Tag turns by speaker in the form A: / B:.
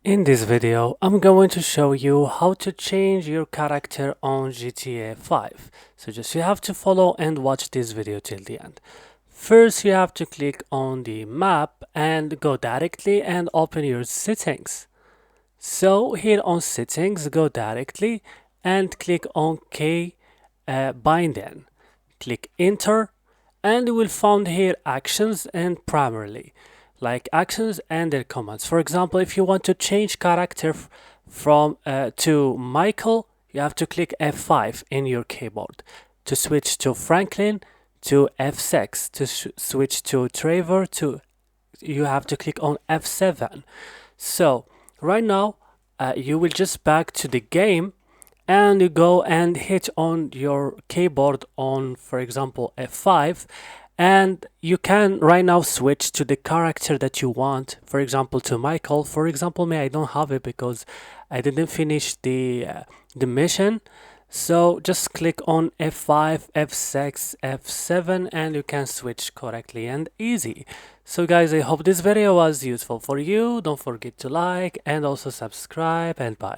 A: In this video, I'm going to show you how to change your character on GTA 5. So you have to follow and watch this video till the end. First, you have to click on the map and go directly and open your settings. So here on settings, go directly and click on binding. Click enter and you will find here actions and primarily like actions and their commands. For example, if you want to change character from to Michael, you have to click F5 in your keyboard. To switch to Franklin, to F6. To switch to Trevor, you have to click on F7. So right now you will just back to the game and you go and hit on your keyboard on, for example, F5, and you can right now switch to the character that you want, for example to Michael. For example, me, I don't have it because I didn't finish the mission. So just click on F5, F6, F7 and you can switch correctly and easy. So guys, I hope this video was useful for you. Don't forget to like and also subscribe, and bye.